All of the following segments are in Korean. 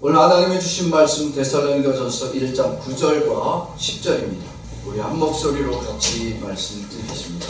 오늘 하나님이 주신 말씀 데살로니가전서 1장 9절과 10절입니다. 우리 한 목소리로 같이 말씀 드리겠습니다.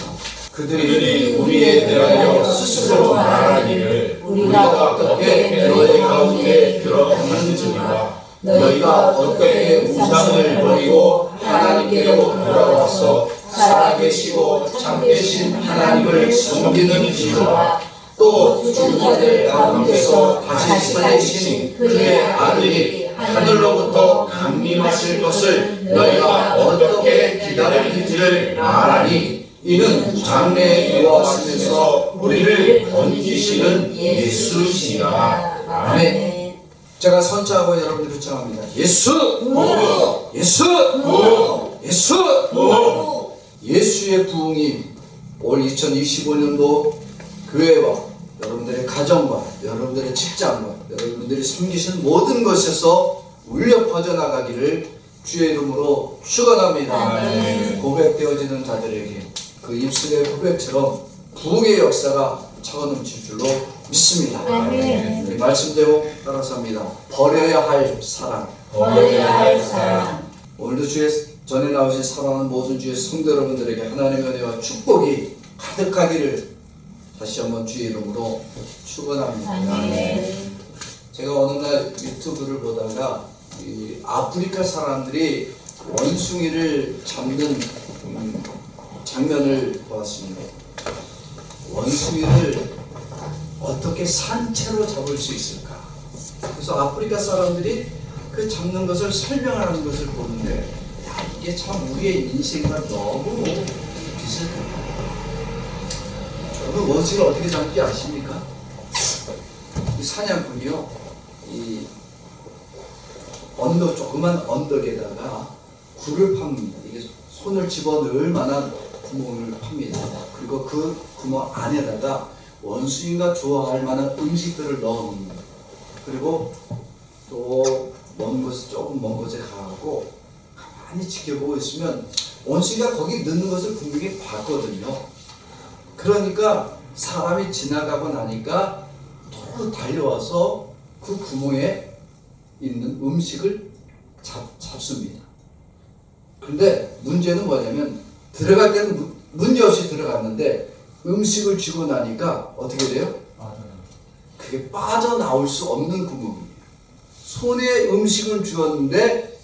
그들이 우리에 대하여 스스로 말하기를 우리가 어떻게 너희 가운데 들어갔는지와 너희가 어떻게 우상을 버리고 하나님께로 돌아와서 살아계시고 참되신 하나님을 섬기는지와 또 죽은 가운데서 다시 살리신 그의 아들이 하늘로부터 강림하실 것을 너희가 어떻게 기다리는지를 말하니 이는 장래에 이루어지면서 우리를 건지시는 예수시니라. 아멘. 제가 선자하고 여러분들을 청합니다. 예수! 예수! 예수! 예수의 부흥이 올 2025년도 교회와 여러분들의 가정과 여러분들의 직장과 여러분들이 섬기신 모든 것에서 울려 퍼져나가기를 주의 이름으로 축원합니다. 고백되어지는 자들에게 그 입술의 고백처럼 부흥의 역사가 차고넘칠 줄로 믿습니다. 우리 말씀 제목 따라서 합니다. 버려야 할 사랑. 버려야 할 사랑. 오늘도 주의 전에 나오신 사랑하는 모든 주의 성도 여러분들에게 하나님의 은혜와 축복이 가득하기를 다시 한번 주의 이름으로 축원합니다. 제가 어느 날 유튜브를 보다가 이 아프리카 사람들이 원숭이를 잡는 장면을 보았습니다. 원숭이를 어떻게 산채로 잡을 수 있을까? 그래서 아프리카 사람들이 그 잡는 것을 설명하는 것을 보는데 이게 참 우리의 인생과 너무 비슷합니다. 여러분 원숭이를 어떻게 잡는지 아십니까? 이 사냥꾼이요, 이 언덕, 조그만 언덕에다가 굴을 팝니다. 이게 손을 집어넣을 만한 구멍을 팝니다. 그리고 그 구멍 안에다가 원숭이가 좋아할 만한 음식들을 넣어놓습니다. 그리고 또 먼 곳에, 조금 먼 곳에 가고 가만히 지켜보고 있으면 원숭이가 거기 넣는 것을 분명히 봤거든요. 그러니까 사람이 지나가고 나니까 또 달려와서 그 구멍에 있는 음식을 잡습니다. 그런데 문제는 뭐냐면 들어갈 때는 문제없이 들어갔는데 음식을 쥐고 나니까 어떻게 돼요? 그게 빠져나올 수 없는 구멍이에요. 손에 음식을 쥐었는데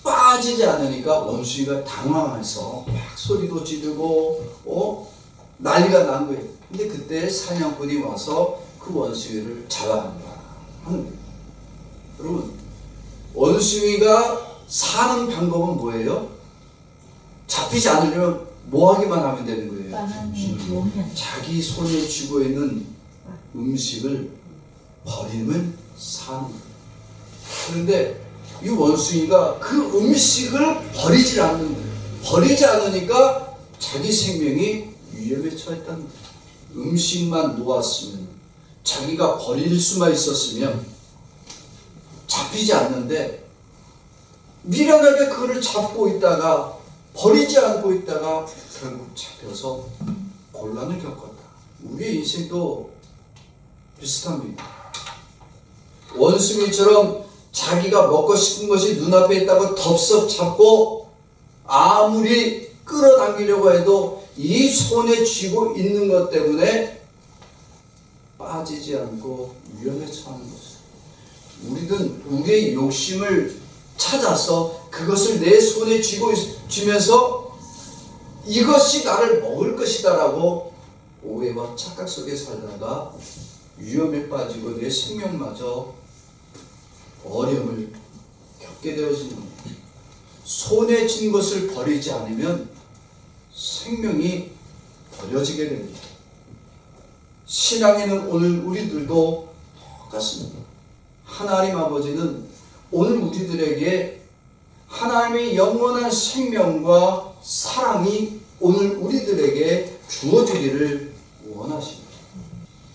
빠지지 않으니까 원숭이가 당황해서 막 소리도 지르고 난리가 난 거예요. 근데 그때 사냥꾼이 와서 그 원숭이를 잡아간 거예요. 여러분, 원숭이가 사는 방법은 뭐예요? 잡히지 않으려면 뭐 하기만 하면 되는 거예요? 자기 손에 쥐고 있는 음식을 버리면 사는 거예요. 그런데 이 원숭이가 그 음식을 버리지 않는 거예요. 버리지 않으니까 자기 생명이 위험에 처했다는 거예요. 음식만 놓았으면, 자기가 버릴 수만 있었으면 잡히지 않는데 미련하게 그거를 잡고 있다가 버리지 않고 있다가 결국 잡혀서 곤란을 겪었다. 우리의 인생도 비슷합니다. 원숭이처럼 자기가 먹고 싶은 것이 눈앞에 있다고 덥석 잡고 아무리 끌어당기려고 해도 이 손에 쥐고 있는 것 때문에 빠지지 않고 위험에 처하는 것이다. 우리는 우리의 욕심을 찾아서 그것을 내 손에 쥐면서 이것이 나를 먹을 것이다 라고 오해와 착각 속에 살다가 위험에 빠지고 내 생명마저 어려움을 겪게 되어지는 겁니다. 손에 쥔 것을 버리지 않으면 생명이 버려지게 됩니다. 신앙에는 오늘 우리들도 똑같습니다. 하나님 아버지는 오늘 우리들에게 하나님의 영원한 생명과 사랑이 오늘 우리들에게 주어지기를 원하십니다.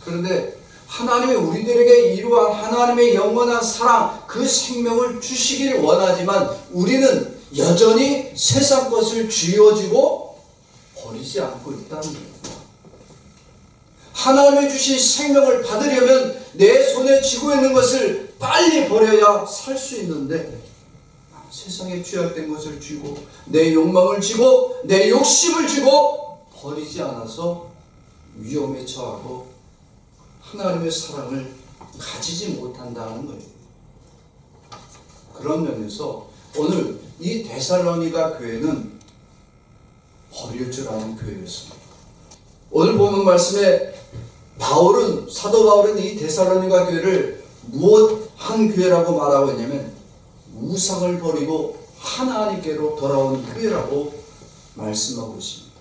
그런데 하나님이 우리들에게 이루한 하나님의 영원한 사랑, 그 생명을 주시기를 원하지만 우리는 여전히 세상 것을 쥐어지고 버리지 않고 있다는 겁니다. 하나님의 주신 생명을 받으려면 내 손에 쥐고 있는 것을 빨리 버려야 살 수 있는데 세상에 취약된 것을 쥐고 내 욕망을 쥐고 내 욕심을 쥐고 버리지 않아서 위험에 처하고 하나님의 사랑을 가지지 못한다는 거예요. 그런 면에서 오늘 이 데살로니가 교회는 버릴 줄 아는 교회였습니다. 오늘 보는 말씀에 사도 바울은 이 데살로니가 교회를 무엇 한 교회라고 말하고 있냐면 우상을 버리고 하나님께로 돌아온 교회라고 말씀하고 있습니다.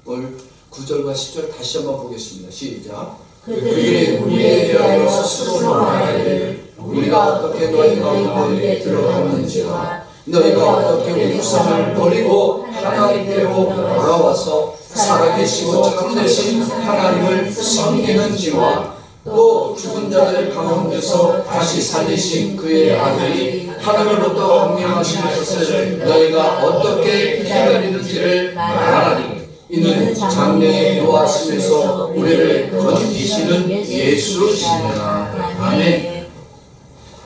오늘 9절과 10절 다시 한번 보겠습니다. 시작. 그들이 우리에 대하여 스스로 말하기를 우리가 어떻게 너희 가운데 들어갔는지와 너희가 어떻게 우상을 버리고 하나님께로 돌아와서 살아계시고 참되신 하나님을 섬기는지와 또 죽은 자들 가운데서 다시 살리신 그의 아들이 하늘로부터 공명하신 것을 너희가 어떻게 기다리는지를 말하니 이는 장래의 노하심에서 우리를 건지시는 예수시니라. 아멘.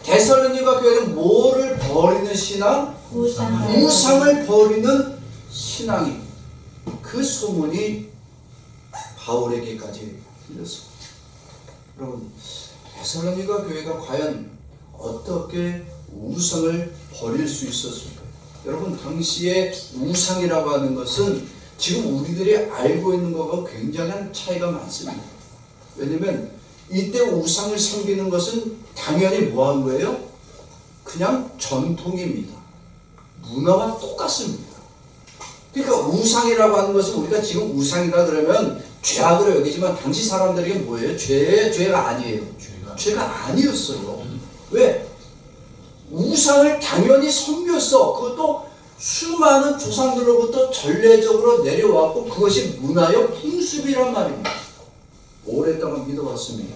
데살로니가 교회는 뭐를 버리는 신앙? 우상을 버리는 신앙이 그 소문이 바울에게까지 들렸습니다. 여러분, 데살로니가 교회가 과연 어떻게 우상을 버릴 수 있었을까요? 여러분, 당시에 우상이라고 하는 것은 지금 우리들이 알고 있는 것과 굉장한 차이가 많습니다. 왜냐면 이때 우상을 섬기는 것은 당연히 뭐 한 거예요? 그냥 전통입니다. 문화와 똑같습니다. 그러니까 우상이라고 하는 것은 우리가 지금 우상이라 그러면 죄악으로 여기지만 당시 사람들에게 뭐예요? 죄가 아니에요. 죄가 아니었어요. 왜? 우상을 당연히 섬겼어. 그것도 수많은 조상들로부터 전례적으로 내려왔고 그것이 문화의 풍습이란 말입니다. 오랫동안 믿어왔습니다.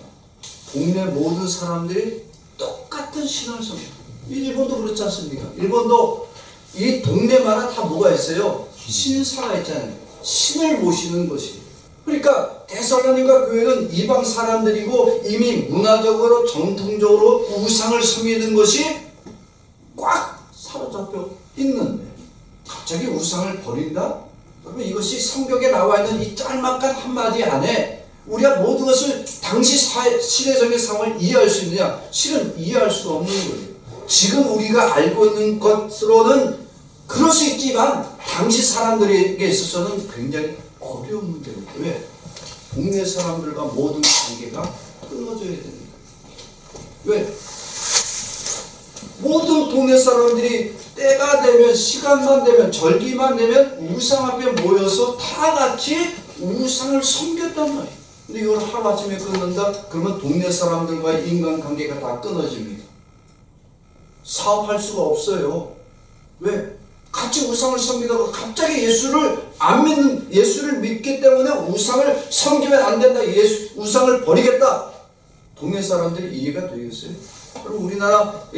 동네 모든 사람들이 똑같은 신앙을 섬깁니다. 일본도 그렇지 않습니까? 일본도 이 동네마다 다 뭐가 있어요? 신사가 있잖아요. 신을 모시는 것이. 그러니까 데살로니가 교회는 이방 사람들이고 이미 문화적으로 정통적으로 우상을 섬기는 것이 꽉 사로잡혀 있는데 갑자기 우상을 버린다? 그러면 이것이 성경에 나와 있는 이 짤막한 한마디 안에 우리가 모든 것을 당시 시대적인 상황을 이해할 수 있느냐? 실은 이해할 수 없는 거예요. 지금 우리가 알고 있는 것으로는 그럴 수 있지만 당시 사람들에게 있어서는 굉장히 어려운 문제입니다. 왜? 동네 사람들과 모든 관계가 끊어져야 됩니다. 왜? 모든 동네 사람들이 때가 되면 시간만 되면 절기만 되면 우상 앞에 모여서 다 같이 우상을 섬겼단 말이에요. 근데 이걸 하루아침에 끊는다? 그러면 동네 사람들과의 인간관계가 다 끊어집니다. 사업할 수가 없어요. 왜? 같이 우상을 섬기다가 갑자기 예수를 믿기 때문에 우상을 섬기면 안 된다. 우상을 버리겠다. 동네 사람들이 이해가 되겠어요? 그럼 우리나라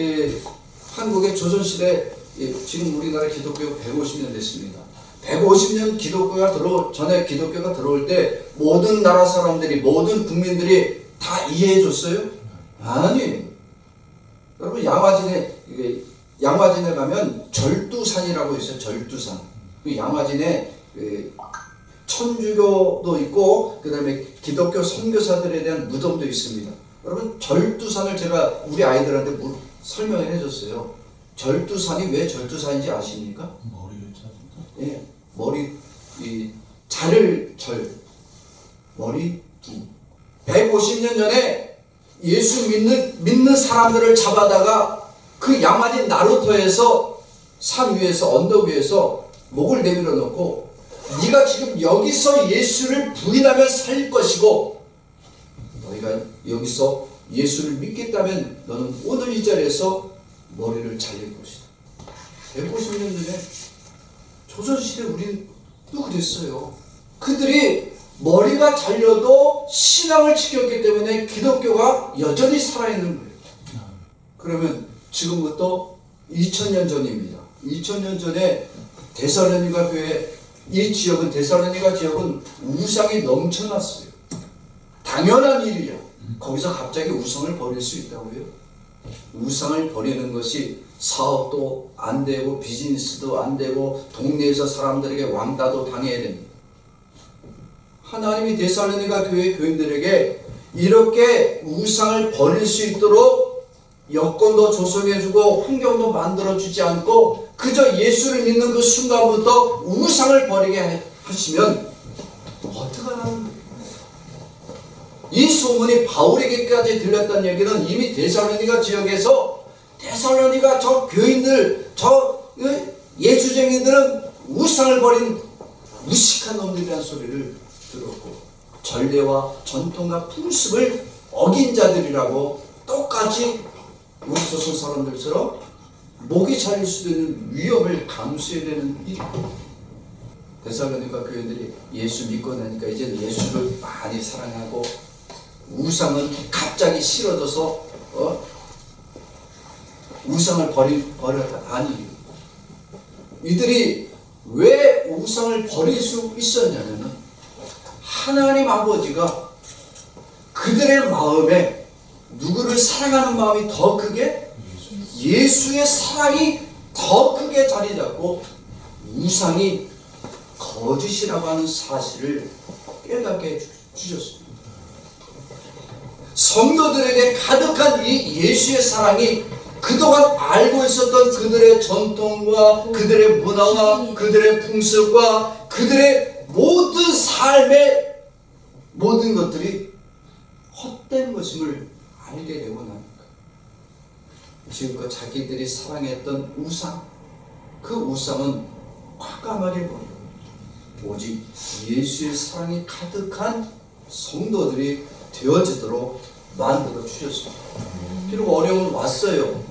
한국의 조선시대 지금 우리나라 기독교가 150년 됐습니다. 150년 전에 기독교가 들어올 때 모든 나라 사람들이 모든 국민들이 다 이해해 줬어요? 아니. 여러분 양화진에 가면 절두산이라고 있어요. 절두산. 그 양화진에 천주교도 있고 그 다음에 기독교 선교사들에 대한 무덤도 있습니다. 여러분 절두산을 제가 우리 아이들한테 설명을 해줬어요. 절두산이 왜 절두산인지 아십니까? 머리를 찾는다? 예, 머리 150년 전에 예수 믿는 사람들을 잡아다가 그 양화진 나루터에서 산 위에서 언덕 위에서 목을 내밀어 놓고 네가 지금 여기서 예수를 부인하면 살 것이고 너희가 여기서 예수를 믿겠다면 너는 오늘 이 자리에서 머리를 잘릴 것이다. 150년 전에 조선시대 우리는 또 그랬어요. 그들이 머리가 잘려도 신앙을 지켰기 때문에 기독교가 여전히 살아있는 거예요. 그러면 지금부터 2000년 전입니다. 2000년 전에 데살로니가 교회 데살로니가 지역은 우상이 넘쳐났어요. 당연한 일이에요. 거기서 갑자기 우상을 버릴 수 있다고요? 우상을 버리는 것이 사업도 안 되고 비즈니스도 안 되고 동네에서 사람들에게 왕따도 당해야 됩니다. 하나님이 데살로니가 교회 교인들에게 이렇게 우상을 버릴 수 있도록 여건도 조성해주고 환경도 만들어주지 않고 그저 예수를 믿는 그 순간부터 우상을 버리게 하시면 어떡하라는 거예요? 이 소문이 바울에게까지 들렸던 얘기는 이미 데살로니가 지역에서 데살로니가 저 교인들, 저 예수쟁이들은 우상을 버린 무식한 놈들이라는 소리를 들었고 전례와 전통과 풍습을 어긴 자들이라고 똑같이 우리 조선 사람들처럼 목이 잘릴 수도 있는 위험을 감수해야 되는 일. 데살로니가 교인들이 예수 믿고 나니까 이제 예수를 많이 사랑하고 우상은 갑자기 싫어져서 우상을 버렸다. 아니, 이들이 왜 우상을 버릴 수 있었냐면은 하나님 아버지가 그들의 마음에 누구를 사랑하는 마음이 더 크게 예수의 사랑이 더 크게 자리 잡고 우상이 거짓이라고 하는 사실을 깨닫게 주셨습니다. 성도들에게 가득한 이 예수의 사랑이 그동안 알고 있었던 그들의 전통과 그들의 문화와 그들의 풍습과 그들의 모든 삶의 모든 것들이 헛된 것임을 알게 되고 나니까 지금껏 자기들이 사랑했던 우상, 그 우상은 꽉까마리 버리고 오직 예수의 사랑이 가득한 성도들이 되어지도록 만들어 주셨습니다. 비록 어려움은 왔어요.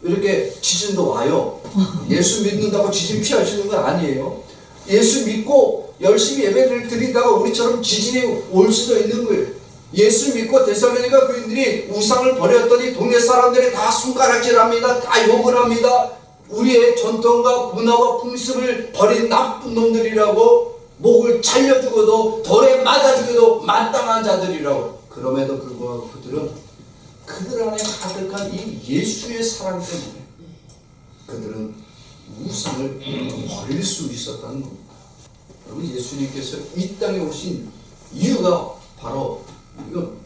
이렇게 지진도 와요. 예수 믿는다고 지진 피하시는 건 아니에요. 예수 믿고 열심히 예배를 드린다가 우리처럼 지진이 올 수도 있는 거예요. 예수 믿고 데살로니가 교인들이 우상을 버렸더니 동네 사람들이 다 손가락질합니다. 다 욕을 합니다. 우리의 전통과 문화와 풍습을 버린 나쁜 놈들이라고 목을 잘려주고도 돌에 맞아주고도 마땅한 자들이라고. 그럼에도 불구하고 그들은 그들 안에 가득한 이 예수의 사랑 때문에 그들은 우상을 버릴 수 있었다는 겁니다. 여러분, 예수님께서 이 땅에 오신 이유가 바로 이건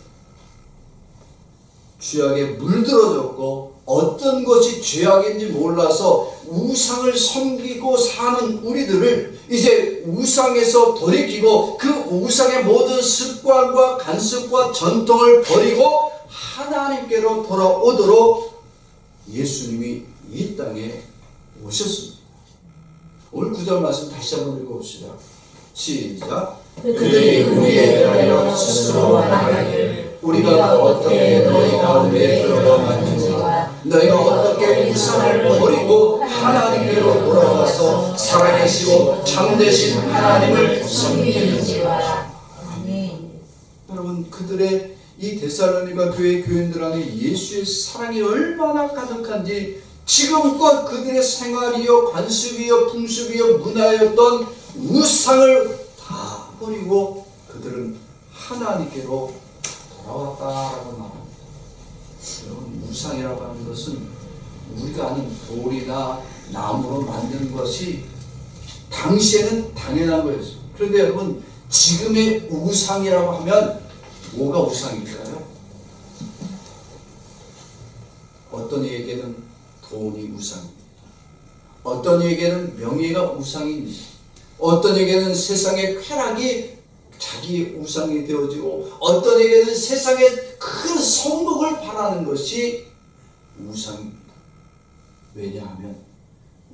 죄악에 물들어졌고 어떤 것이 죄악인지 몰라서 우상을 섬기고 사는 우리들을 이제 우상에서 돌이키고 그 우상의 모든 습관과 간습과 전통을 버리고 하나님께로 돌아오도록 예수님이 이 땅에 오셨습니다. 오늘 9절 말씀 다시 한번 읽어봅시다. 시작. 그들이 우리의 하여 스스로 말하길 우리가 어떻게 너희 가운데 들어갔는지와 너희가 어떻게 우상을 버리고 하나님께로 돌아와서 살아계시고 참되신 하나님을 섬기는지와. 아멘. 여러분, 그들의 이 데살로니가 교회 교인들 안에 예수의 사랑이 얼마나 가득한지 지금껏 그들의 생활이요 관습이요 풍습이요 문화였던 우상을 다 버리고 그들은 하나님께로 돌아왔다라고 말합니다. 여러분, 우상이라고 하는 것은 우리가 아는 돌이나 나무로 만든 것이 당시에는 당연한 거였어요. 그런데 여러분, 지금의 우상이라고 하면 뭐가 우상일까요? 어떤 이에게는 돈이 우상입니다. 어떤 이에게는 명예가 우상입니다. 어떤 이에게는 세상의 쾌락이 자기의 우상이 되어지고 어떤 이에게는 세상의 큰 성공을 바라는 것이 우상입니다. 왜냐하면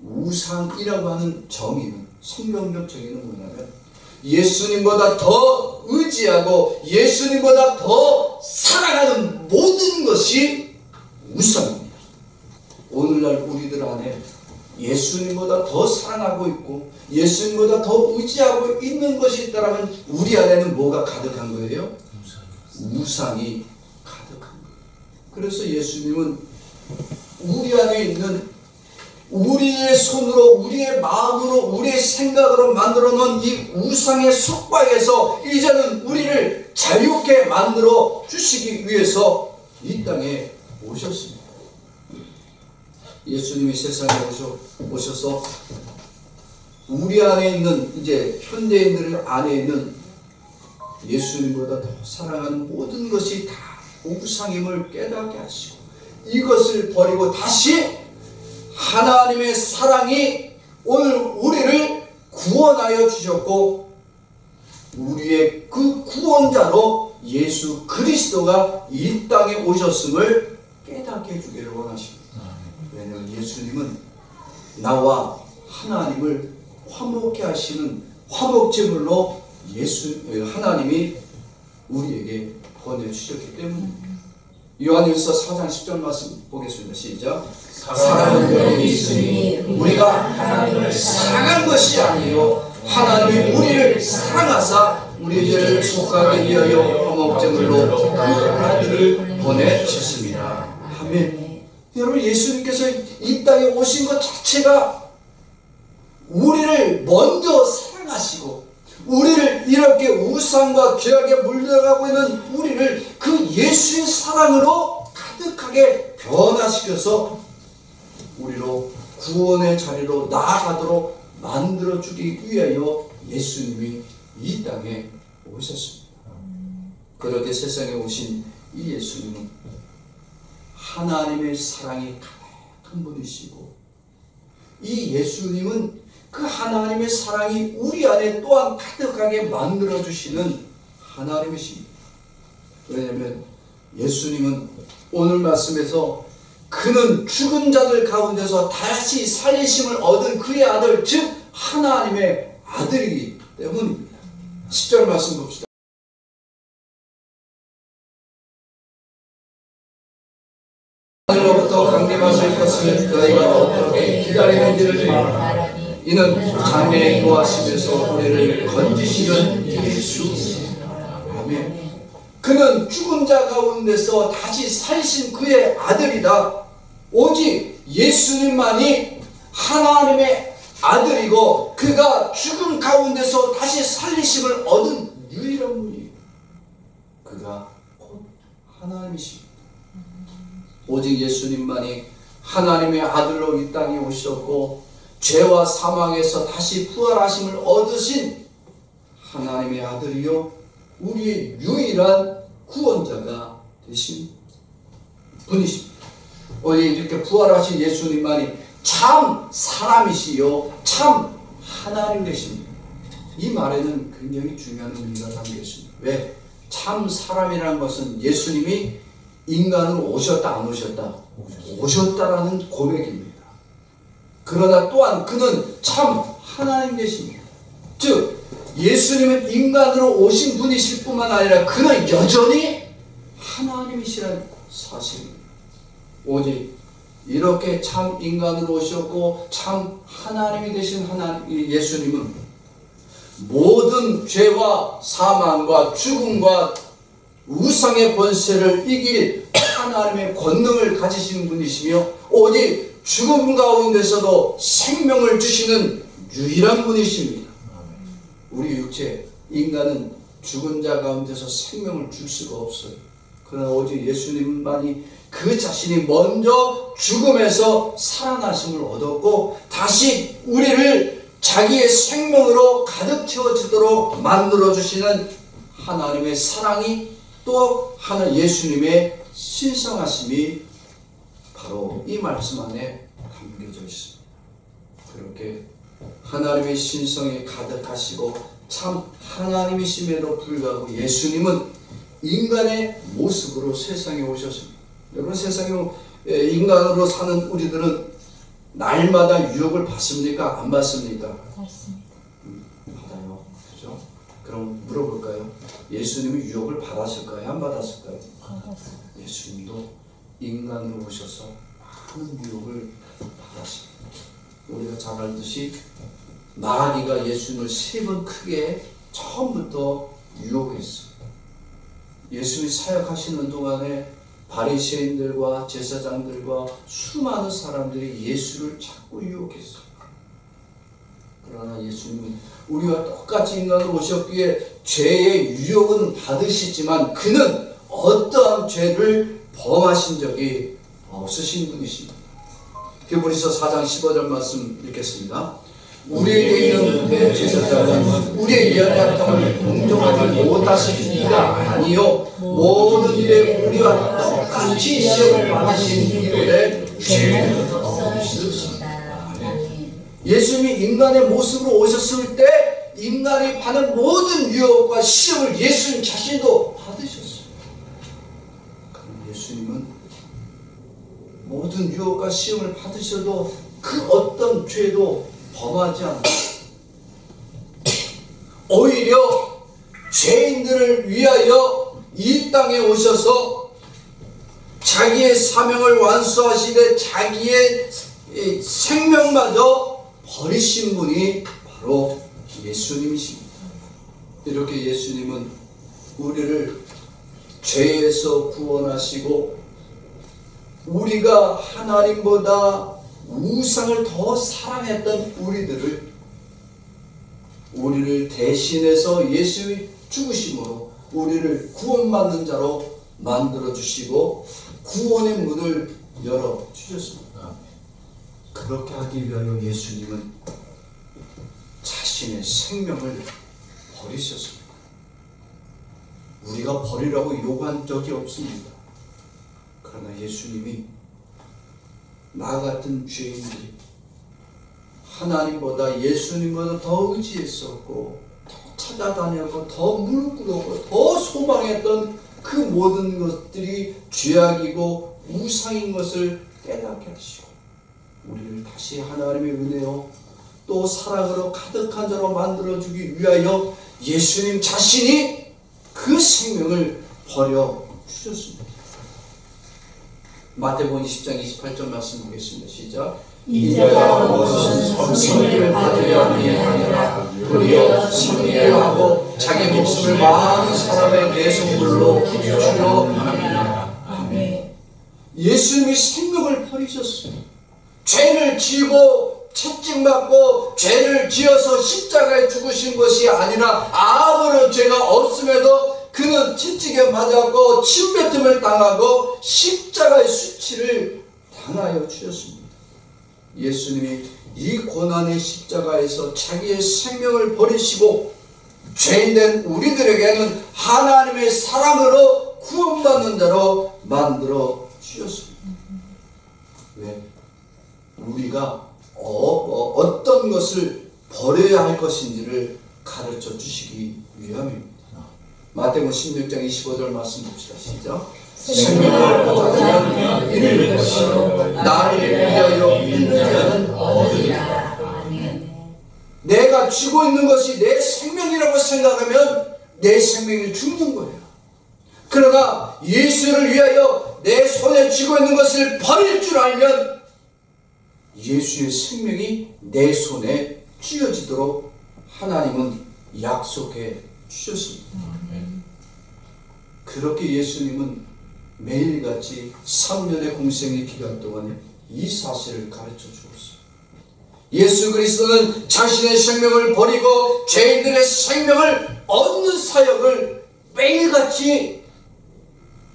우상이라고 하는 정의는, 성경적 정의는 뭐냐면 예수님보다 더 의지하고 예수님보다 더 사랑하는 모든 것이 우상입니다. 오늘날 우리들 안에 예수님보다 더 사랑하고 있고 예수님보다 더 의지하고 있는 것이 있다면 우리 안에는 뭐가 가득한 거예요? 우상이 가득한 거예요. 그래서 예수님은 우리 안에 있는 우리의 손으로 우리의 마음으로 우리의 생각으로 만들어 놓은 이 우상의 속박에서 이제는 우리를 자유케 만들어 주시기 위해서 이 땅에 오셨습니다. 예수님이 세상에 오셔서 우리 안에 있는, 이제 현대인들 안에 있는 예수님보다 더 사랑하는 모든 것이 다 우상임을 깨닫게 하시고, 이것을 버리고 다시 하나님의 사랑이 오늘 우리를 구원하여 주셨고, 우리의 그 구원자로 예수 그리스도가 이 땅에 오셨음을 깨닫게 해주기를 원하십니다. 왜냐하면 예수님은 나와 하나님을 화목케 하시는 화목제물로 하나님이 우리에게 보내주셨기 때문입니다. 요한일서 4장 10절 말씀 보겠습니다. 시작. 사랑하는 여러분이 있으니 우리가 하나님을 사랑한 것이 아니요 하나님이 우리를 사랑하사 우리 죄를 속하게 위하여 화목제물로 그 아들을 보내주셨습니다. 아멘. 여러분, 예수님께서 이 땅에 오신 것 자체가 우리를 먼저 사랑하시고, 우리를 이렇게 우상과 죄악에 물들어가고 있는 우리를 그 예수의 사랑으로 가득하게 변화시켜서 우리로 구원의 자리로 나아가도록 만들어주기 위하여 예수님이 이 땅에 오셨습니다. 그렇게 세상에 오신 이 예수님은 하나님의 사랑이 가득한 분이시고, 이 예수님은 그 하나님의 사랑이 우리 안에 또한 가득하게 만들어주시는 하나님이십니다. 왜냐하면 예수님은 오늘 말씀에서 그는 죽은 자들 가운데서 다시 살리심을 얻은 그의 아들, 즉 하나님의 아들이기 때문입니다. 10절 말씀 봅시다. 하늘로부터 강림하실 것을 너희가 어떻게 기다리는지를 말하라. 이는 장래에 도하시면서 우리를 건지시는 예수. 아멘. 그는 죽은 자 가운데서 다시 살신 그의 아들이다. 오직 예수님만이 하나님의 아들이고, 그가 죽음 가운데서 다시 살리심을 얻은 유일한 분이에요. 그가 곧 하나님이십니다. 오직 예수님만이 하나님의 아들로 이 땅에 오셨고, 죄와 사망에서 다시 부활하심을 얻으신 하나님의 아들이요 우리의 유일한 구원자가 되신 분이십니다. 오직 이렇게 부활하신 예수님만이 참 사람이시요 참 하나님 되십니다. 이 말에는 굉장히 중요한 의미가 담겨 있습니다. 왜? 참 사람이라는 것은 예수님이 인간으로 오셨다 안 오셨다? 오셨다라는 고백입니다. 그러나 또한 그는 참 하나님 되십니다. 즉 예수님은 인간으로 오신 분이실 뿐만 아니라 그는 여전히 하나님이시라는 사실입니다. 오직 이렇게 참 인간으로 오셨고 참 하나님이 되신 예수님은 모든 죄와 사망과 죽음과 우상의 권세를 이길 하나님의 권능을 가지신 분이시며, 오직 죽음 가운데서도 생명을 주시는 유일한 분이십니다. 우리 육체, 인간은 죽은 자 가운데서 생명을 줄 수가 없어요. 그러나 오직 예수님만이 그 자신이 먼저 죽음에서 살아나심을 얻었고, 다시 우리를 자기의 생명으로 가득 채워지도록 만들어주시는 하나님의 사랑이, 또 하나 예수님의 신성하심이 바로 이 말씀 안에 담겨져 있습니다. 그렇게 하나님의 신성에 가득하시고 참 하나님이심에도 불구하고 예수님은 인간의 모습으로 세상에 오셨습니다. 여러분, 세상에 인간으로 사는 우리들은 날마다 유혹을 받습니까? 안 받습니까? 맞습니다. 받아요. 그죠? 그럼 물어볼까요? 예수님이 유혹을 받았을까요? 안 받았을까요? 받았습니다. 예수님도 인간으로 오셔서 많은 유혹을 받았습니다. 우리가 잘 알듯이 마귀가 예수님을 3번 크게 처음부터 유혹했어요. 예수님이 사역하시는 동안에 바리새인들과 제사장들과 수많은 사람들이 예수를 자꾸 유혹했어요. 그러나 예수님은 우리와 똑같이 인간으로 오셨기에 죄의 유혹은 받으시지만 그는 어떠한 죄를 범하신 적이 없으신 분이십니다. 히브리서 4장 15절 말씀 읽겠습니다. 우리에게 있는 대제사장은 우리의 연약함을 동정하지 못하신 이가 아니요 모든 일에 우리와 똑같이 시험을 받으신 이로되 죄는 없으시다. 예수님이 인간의 모습으로 오셨을 때 인간이 받는 모든 유혹과 시험을 예수님 자신도 받으셨어요. 그럼 예수님은 모든 유혹과 시험을 받으셔도 그 어떤 죄도 범하지 않았어요. 오히려 죄인들을 위하여 이 땅에 오셔서 자기의 사명을 완수하시되 자기의 생명마저 버리신 분이 바로 예수님이십니다. 이렇게 예수님은 우리를 죄에서 구원하시고 우리가 하나님보다 우상을 더 사랑했던 우리를 대신해서 예수의 죽으심으로 우리를 구원받는 자로 만들어주시고 구원의 문을 열어주셨습니다. 그렇게 하기 위하여 예수님은 자신의 생명을 버리셨습니다. 우리가 버리라고 요구한 적이 없습니다. 그러나 예수님이 나 같은 죄인들이 하나님보다 예수님보다 더 의지했었고 더 찾아다녔고 더 무릎 꿇었고 더 소망했던 그 모든 것들이 죄악이고 우상인 것을 깨닫게 하시고 우리를 다시 하나님의 은혜요 또 사랑으로 가득한 자로 만들어주기 위하여 예수님 자신이 그 생명을 버려주셨습니다. 마태복음 20장 28절 말씀 보겠습니다. 시작. 인자가 무엇은 선생님을 받으려 함이 아니라 도리어 승리하고 자기 목숨을 많은 사람의 대속물로 주려 함이라. 아멘. 예수님이 생명을 버리셨어요. 죄를 지고 채찍맞고 죄를 지어서 십자가에 죽으신 것이 아니라 아무런 죄가 없음에도 그는 채찍에 맞았고 침뱉음을 당하고 십자가의 수치를 당하여 주셨습니다. 예수님이 이 고난의 십자가에서 자기의 생명을 버리시고 죄인된 우리들에게는 하나님의 사랑으로 구원받는 자로 만들어 주셨습니다. 왜? 우리가 어떤 것을 버려야 할 것인지를 가르쳐 주시기 위함입니다. 마태복음 16장 25절 말씀 봅시다. 시작. 생명을 얻으면 잃을 것이요 나를 위하여 있는 자는 얻으리라. 내가 쥐고 있는 것이 내 생명이라고 생각하면 내 생명이 죽는 거예요. 그러나 예수를 위하여 내 손에 쥐고 있는 것을 버릴 줄 알면 예수의 생명이 내 손에 쥐어지도록 하나님은 약속해 주셨습니다. 그렇게 예수님은 매일같이 3년의 공생의 기간 동안에 이 사실을 가르쳐 주었어요. 예수 그리스도는 자신의 생명을 버리고 죄인들의 생명을 얻는 사역을 매일같이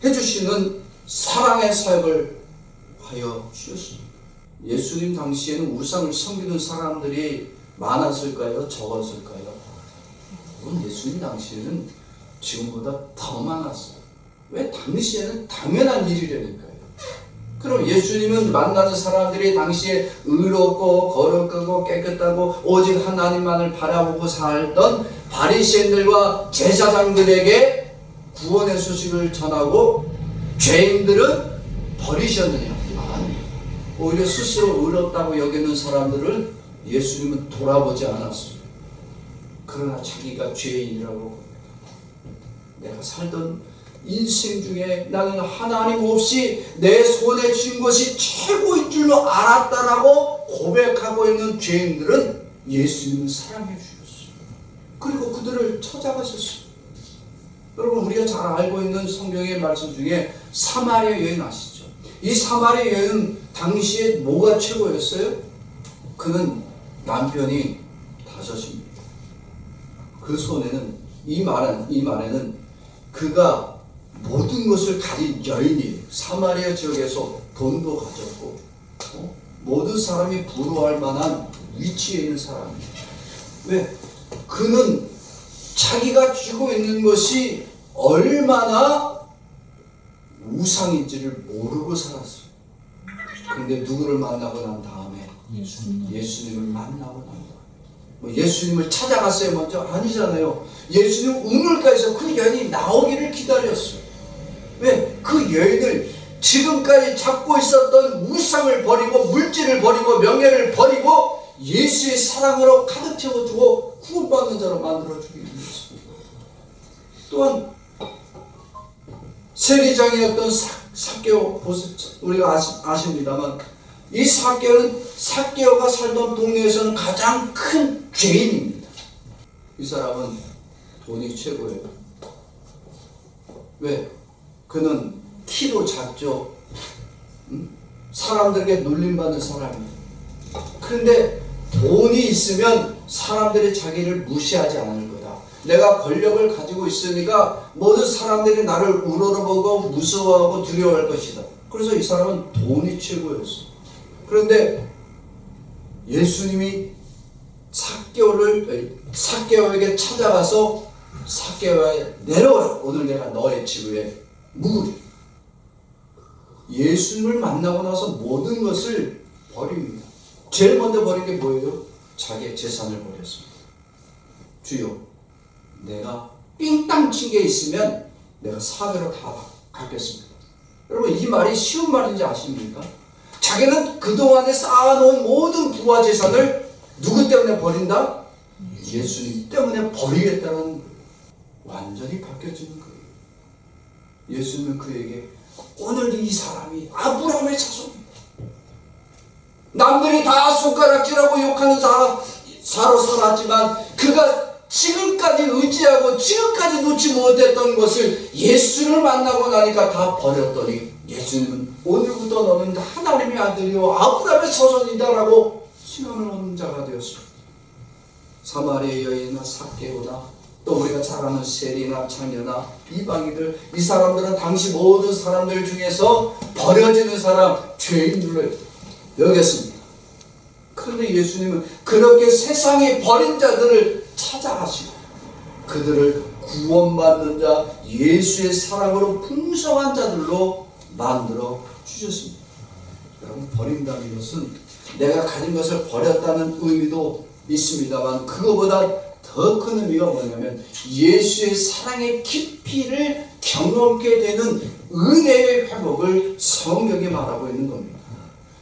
해주시는 사랑의 사역을 하여 주셨습니다. 예수님 당시에는 우상을 섬기는 사람들이 많았을까요? 적었을까요? 물론 예수님 당시에는 지금보다 더 많았어요. 왜? 당시에는 당연한 일이라니까요. 그럼 예수님은 만나는 사람들이 당시에 의롭고 거룩하고 깨끗하고 오직 하나님만을 바라보고 살던 바리새인들과 제사장들에게 구원의 소식을 전하고 죄인들은 버리셨느냐? 아니, 오히려 스스로 의롭다고 여기는 사람들을 예수님은 돌아보지 않았어요. 그러나 자기가 죄인이라고 봅니다. 내가 살던 인생 중에 나는 하나님 없이 내 손에 쥔 것이 최고인 줄로 알았다라고 고백하고 있는 죄인들은 예수님은 사랑해 주셨어요. 그리고 그들을 찾아가셨어요. 여러분, 우리가 잘 알고 있는 성경의 말씀 중에 사마리아 여인 아시죠? 이 사마리아 여인 당시에 뭐가 최고였어요? 그는 남편이 5입니다. 그 손에는 이 말에는 그가 모든 것을 가진 여인이 사마리아 지역에서 돈도 가졌고 모든 사람이 부러워할 만한 위치에 있는 사람이에요. 왜? 그는 자기가 쥐고 있는 것이 얼마나 우상인지를 모르고 살았어요. 그런데 누구를 만나고 난 다음에 예수님을 만나고 난 다음에 예수님을 찾아갔어요 먼저? 아니잖아요. 예수님 우물가에서 그 여인이 나오기를 기다렸어요. 왜? 그 여인을 지금까지 잡고 있었던 우상을 버리고 물질을 버리고 명예를 버리고 예수의 사랑으로 가득 채워주고 구원받는 자로 만들어주기 위해서. 또한 세리장이었던 삭개오, 우리가 아십니다만 이 삭개오가 살던 동네에서는 가장 큰 죄인입니다. 이 사람은 돈이 최고예요. 왜? 그는 키도 작죠. 사람들에게 놀림받는 사람이에요. 그런데 돈이 있으면 사람들이 자기를 무시하지 않을 거다. 내가 권력을 가지고 있으니까 모든 사람들이 나를 우러러보고 무서워하고 두려워할 것이다. 그래서 이 사람은 돈이 최고였어. 그런데 예수님이 삭개오에게 찾아가서 삭개오야 내려와라. 오늘 내가 너의 집에 묵으리. 예수님을 만나고 나서 모든 것을 버립니다. 제일 먼저 버린 게 뭐예요? 자기의 재산을 버렸습니다. 주여, 내가 삥땅 친 게 있으면 내가 4배로 다 갚겠습니다. 여러분, 이 말이 쉬운 말인지 아십니까? 자기는 그동안에 쌓아놓은 모든 부와 재산을 누구 때문에 버린다? 예수님 때문에 버리겠다는 거예요. 완전히 바뀌어지는 거예요. 예수님은 그에게 오늘 이 사람이 아브라함의 자손입니다. 남들이 다 손가락질하고 욕하는 사로 살았지만 그가 지금까지 의지하고 지금까지 놓지 못했던 것을 예수를 만나고 나니까 다 버렸더니 예수님은 오늘부터 너는 하나님의 아들이요 아브라함의 자손이다라고 칭함을 얻는 자가 되었습니다. 사마리아 여인이나 삭개오나 또 우리가 잘 아는 세리나 창녀나 이방인들, 이 사람들은 당시 모든 사람들 중에서 버려지는 사람, 죄인들을 여겼습니다. 그런데 예수님은 그렇게 세상에 버린 자들을 찾아가시고 그들을 구원받는 자, 예수의 사랑으로 풍성한 자들로 만들어 주셨습니다. 여러분, 버린다는 것은 내가 가진 것을 버렸다는 의미도 있습니다만 그거보다 더 큰 의미가 뭐냐면 예수의 사랑의 깊이를 경험하게 되는 은혜의 회복을 성경이 말하고 있는 겁니다.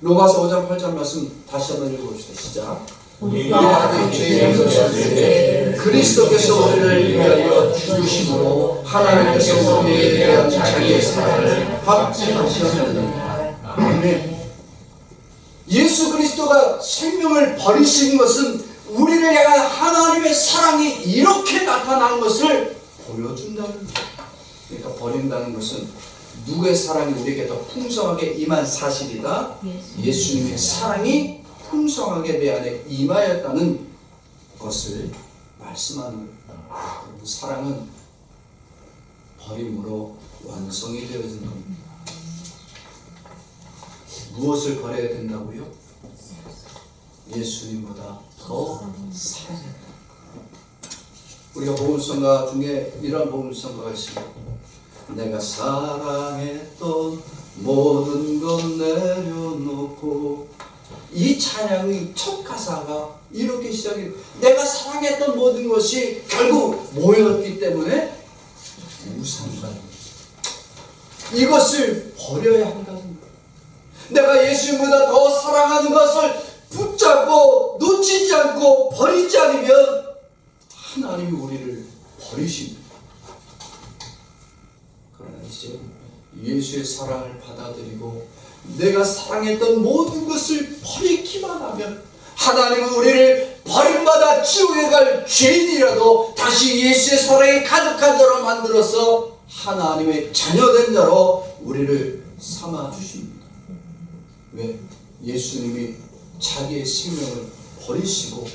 로마서 5장 8절 말씀 다시 한번 읽어봅시다. 시작. 우리가 아직 죄인이었을 때 그리스도께서 우리를 위하여 죽으심으로 하나님께서 우리에 대한 자기의 사랑을 확증하셨느니라. 아멘. 예수 그리스도가 생명을 버리신 것은 우리를 향한 하나님의 사랑이 이렇게 나타난 것을 보여준다는 거예요. 그러니까 버린다는 것은 누구의 사랑이 우리에게 더 풍성하게 임한 사실이다. 예수님의 사랑이 풍성하게 내 안에 임하였다는 것을 말씀하는 거예요. 사랑은 버림으로 완성이 되어진 겁니다. 무엇을 버려야 된다고요? 예수님보다 더 사랑했다. 우리가 복음성가 중에 이런 복음성가가 있습니다. 내가 사랑했던 모든 것 내려놓고, 이 찬양의 첫 가사가 이렇게 시작해요. 내가 사랑했던 모든 것이 결국 뭐였기 때문에 우상이다. 이것을 버려야 한다는 거예요. 내가 예수님보다 더 사랑하는 것을 붙잡고 놓치지 않고 버리지 않으면 하나님이 우리를 버리십니다. 그러나 이제 예수의 사랑을 받아들이고 내가 사랑했던 모든 것을 버리기만 하면 하나님은 우리를 버림받아 지옥에 갈 죄인이라도 다시 예수의 사랑에 가득한 자로 만들어서 하나님의 자녀된 자로 우리를 삼아주십니다. 왜? 예수님이 자기의 생명을 버리시고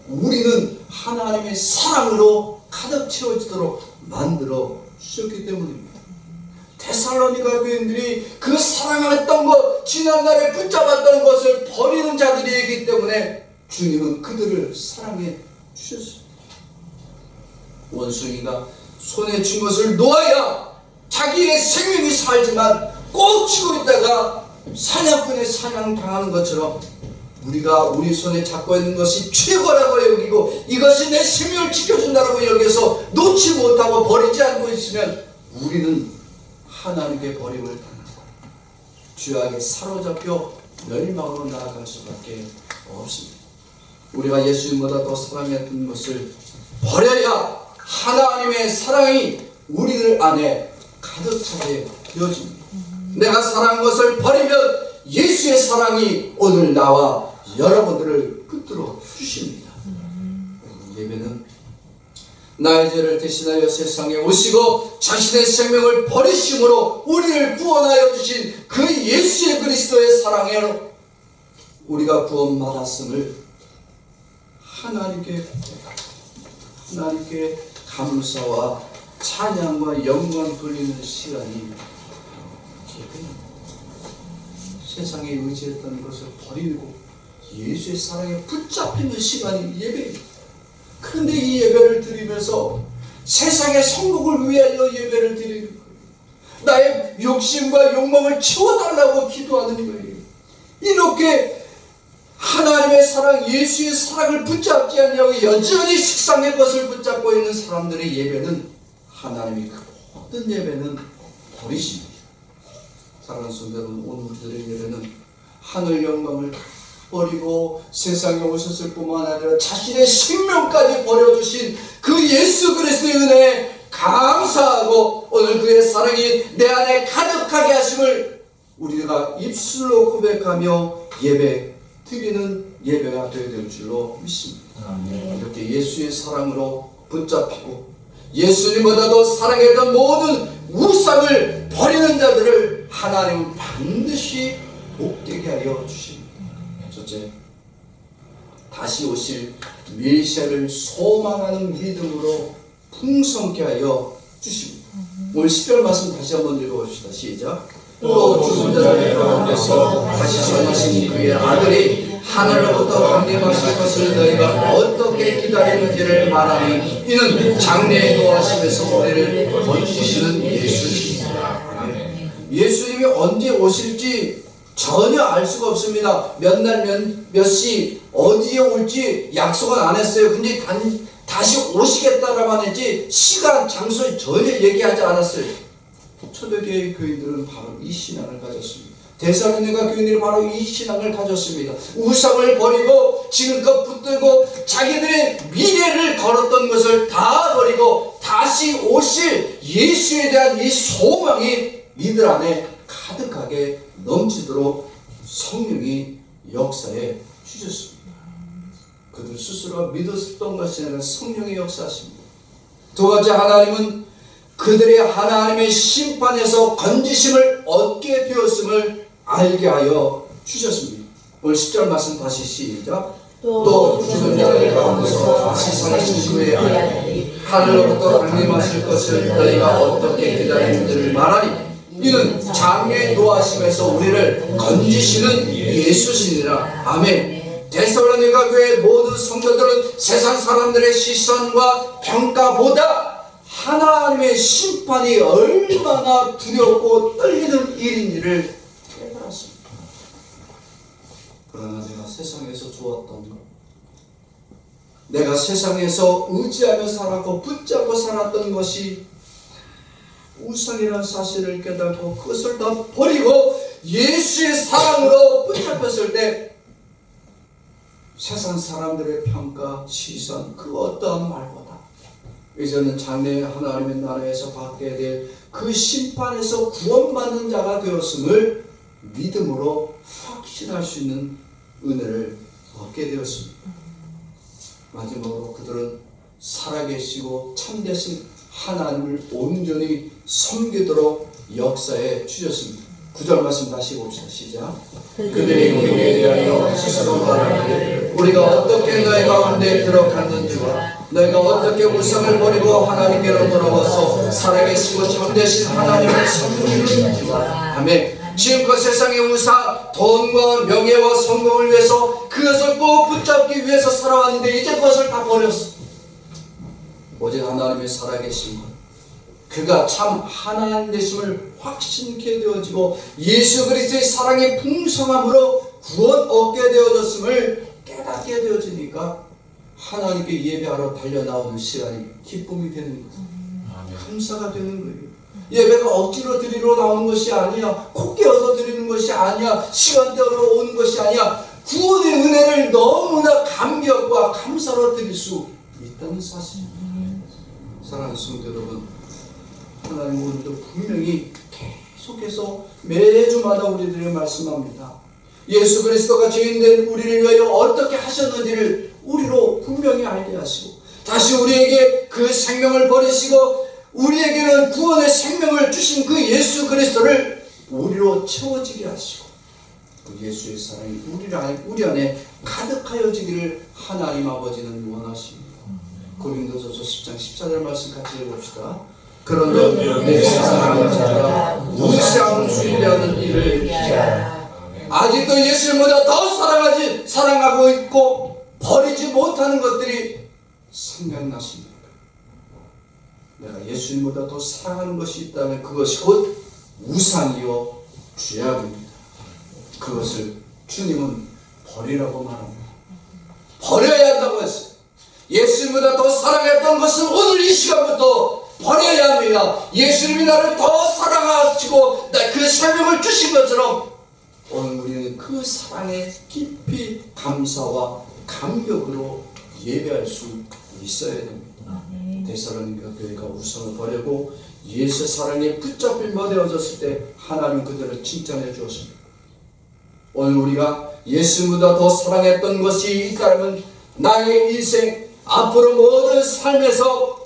우리는 하나님의 사랑으로 가득 채워지도록 만들어 주셨기 때문입니다. 데살로니가 교인들이 그 사랑했던 것, 지난날에 붙잡았던 것을 버리는 자들이기 때문에 주님은 그들을 사랑해 주셨습니다. 원숭이가 손에 쥔 것을 놓아야 자기의 생명이 살지만 꼭 쥐고 있다가 사냥꾼의 사냥당하는 것처럼 우리가 우리 손에 잡고 있는 것이 최고라고 여기고 이것이 내 생명을 지켜준다고 여기서 놓지 못하고 버리지 않고 있으면 우리는 하나님께 버림을 당하고 죄악에 사로잡혀 멸망으로 나아갈 수밖에 없습니다. 우리가 예수님보다 더 사랑했던 것을 버려야 하나님의 사랑이 우리들 안에 가득 차게 되어집니다. 내가 사랑한 것을 버리면 예수의 사랑이 오늘 나와 여러분들을 붙들어 주십니다. 예배는 나의 죄를 대신하여 세상에 오시고 자신의 생명을 버리심으로 우리를 구원하여 주신 그 예수의 그리스도의 사랑에 우리가 구원받았음을 하나님께 감사와 찬양과 영광 돌리는 시간이 예배입니다. 세상에 의지했던 것을 버리고 예수의 사랑에 붙잡히는 시간이 예배입니다. 그런데 이 예배를 드리면서 세상의 성공을 위하여 예배를 드리는 거예요. 나의 욕심과 욕망을 채워달라고 기도하는 거예요. 이렇게 하나님의 사랑, 예수의 사랑을 붙잡지 않냐고 여전히 세상의 것을 붙잡고 있는 사람들의 예배는 하나님이 그 모든 예배는 버리십니다. 사랑하는 성도는 오늘들의 예배는 하늘 영광을 다 버리고 세상에 오셨을 뿐만 아니라 자신의 생명까지 버려주신 그 예수 그리스도의 은혜에 감사하고 오늘 그의 사랑이 내 안에 가득하게 하심을 우리가 입술로 고백하며 예배 드리는 예배가 되어야 될 줄로 믿습니다. 이렇게 예수의 사랑으로 붙잡히고 예수님보다도 사랑했던 모든 우상을 버리는 자들을 하나님은 반드시 복되게 하여 주십니다. 첫째, 다시 오실 메시아를 소망하는 믿음으로 풍성케 하여 주십니다. 오늘 10절 말씀 다시 한번 읽어봅시다. 시작. 또 죽은 자들 가운데서 다시 살아나신 그의 아들이 하늘로부터 강림하실 것을 너희가 어떻게 기다리는지를 말하니 이는 장래에 노하심에서 우리를 건지시는 예수님이시다. 예수님이 언제 오실지 전혀 알 수가 없습니다. 몇 날 몇 시 어디에 올지 약속은 안 했어요. 근데 다시 오시겠다라고만 했지 시간 장소 전혀 얘기하지 않았어요. 초대교회 교인들은 바로 이 신앙을 가졌습니다. 데살로니가 교인들이 바로 이 신앙을 가졌습니다. 우상을 버리고 지금껏 붙들고 자기들의 미래를 걸었던 것을 다 버리고 다시 오실 예수에 대한 이 소망이 이들 안에 가득하게 넘치도록 성령이 역사해 주셨습니다. 그들 스스로가 믿었던 것이 아니라 성령의 역사하십니다. 두 번째, 하나님은 그들의 하나님의 심판에서 건지심을 얻게 되었음을 알게 하여 주셨습니다. 오늘 10절 말씀 다시 시작. 또 죽은 자들 가운데서 다시 살아신 그의 아들이 하늘로부터 강림하실 것을 너희가 어떻게 기다리는지를 말하니 이는 장래에 노하심에서 우리를 건지시는 예수시니라. 아멘. 데살로니가 교회 모든 성도들은 세상 사람들의 시선과 평가보다 하나님의 심판이 얼마나 두렵고 떨리는 일인지를 깨달았습니다. 그러나 내가 세상에서 좋았던 것, 내가 세상에서 의지하며 살았고 붙잡고 살았던 것이 우상이라는 사실을 깨닫고 그것을 다 버리고 예수의 사랑으로 붙잡혔을 때 세상 사람들의 평가, 시선, 그 어떠한 말보다 이제는 장래에 하나님의 나라에서 받게 될 그 심판에서 구원받는 자가 되었음을 믿음으로 확신할 수 있는 은혜를 얻게 되었습니다. 마지막으로 그들은 살아계시고 참되신 하나님을 온전히 섬기도록 역사해 주셨습니다. 9절 말씀 다시 봅시다. 시작. 그들이 우리에 대하여 스스로 말하기를 우리가 어떻게 너희 가운데 들어갔는지와 너희가 어떻게 우상을 버리고 하나님께로 돌아와서 살아계시고 참되신 하나님을 섬기는지와. 아멘. 지금껏 세상의 우상, 돈과 명예와 성공을 위해서 그것을 꼭 붙잡기 위해서 살아왔는데 이제 그것을 다 버렸어. 오직 하나님의 살아계신 것, 그가 참 하나님 되심을 확신케 되어지고 예수 그리스도의 사랑의 풍성함으로 구원 얻게 되어졌음을 깨닫게 되어지니까 하나님께 예배하러 달려나오는 시간이 기쁨이 되는 거예요. 감사가 되는 거예요. 예배가 억지로 드리러 나오는 것이 아니야. 코 깨어서 드리는 것이 아니야. 시간대로 오는 것이 아니야. 구원의 은혜를 너무나 감격과 감사로 드릴 수 있다는 사실입니다. 사랑하는 성도 여러분, 하나님 오늘도 분명히 계속해서 매주마다 우리들에게 말씀합니다. 예수 그리스도가 죄인된 우리를 위하여 어떻게 하셨는지를 우리로 분명히 알게 하시고 다시 우리에게 그 생명을 버리시고 우리에게는 구원의 생명을 주신 그 예수 그리스도를 우리로 채워지게 하시고 그 예수의 사랑이 우리 안에 가득하여지기를 하나님 아버지는 원하십니다. 고린도전서 10장 14절 말씀 같이 읽어봅시다. 그런즉 내 사랑하는 자가 우상 숭배하는 일을 피하라. 아직도 예수님보다 더 사랑하고 있고 버리지 못하는 것들이 생각나십니까? 내가 예수님보다 더 사랑하는 것이 있다면 그것이 곧 우상이요 죄악입니다. 그것을 주님은 버리라고 말합니다. 버려야 한다고 했어요. 예수님보다 더 사랑했던 것은 오늘 이 시간부터 버려야 합니다. 예수님이 나를 더 사랑하시고 그 생명을 주신 것처럼 오늘 우리는 그 사랑에 깊이 감사와 감격으로 예배할 수 있어야 됩니다. 데살로니가 교회가 우상을 버리고 예수 사랑에 붙잡힐 되어졌을 때 하나님 그들을 칭찬해 주었습니다. 오늘 우리가 예수보다 더 사랑했던 것이 있다면 나의 인생 앞으로 모든 삶에서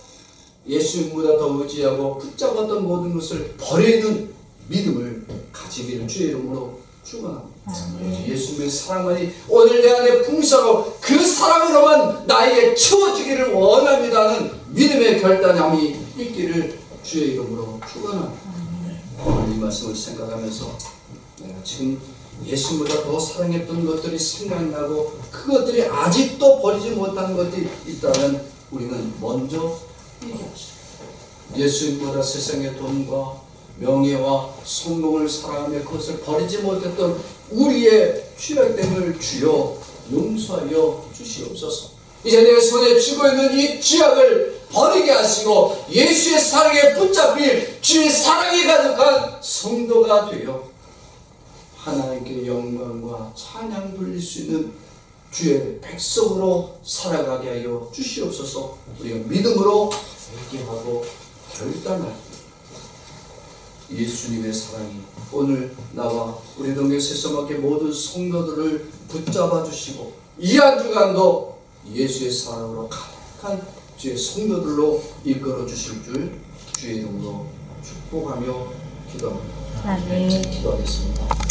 예수보다 더 의지하고 붙잡았던 모든 것을 버리는 믿음을 가지기를 주의 이름으로 축원합니다. 예수님의 사랑만이 오늘 내 안에 풍성하고 그 사랑으로만 나에게 채워지기를 원합니다는 믿음의 결단함이 있기를 주의 이름으로 축원합니다. 오늘 이 말씀을 생각하면서 내가 지금 예수보다 더 사랑했던 것들이 생각나고 그것들이 아직도 버리지 못한 것들이 있다면 우리는 먼저 얘기합시다. 예수님보다 세상의 돈과 명예와 성공을 사랑하며 그것을 버리지 못했던 우리의 죄악됨을 주여 용서하여 주시옵소서. 이제 내 손에 쥐고 있는 이 죄악을 버리게 하시고 예수의 사랑에 붙잡힐 주의 사랑이 가득한 성도가 되어 하나님께 영광과 찬양 돌릴 수 있는 주의 백성으로 살아가게 하여 주시옵소서. 우리가 믿음으로 회개하고 결단할 예수님의 사랑이 오늘 나와 우리 동네 세서밖에 모든 성도들을 붙잡아 주시고 이 한 주간도 예수의 사랑으로 가득한 주의 성도들로 이끌어 주실 줄 주의 이름으로 축복하며 기도합니다. 아멘. 기도하겠습니다.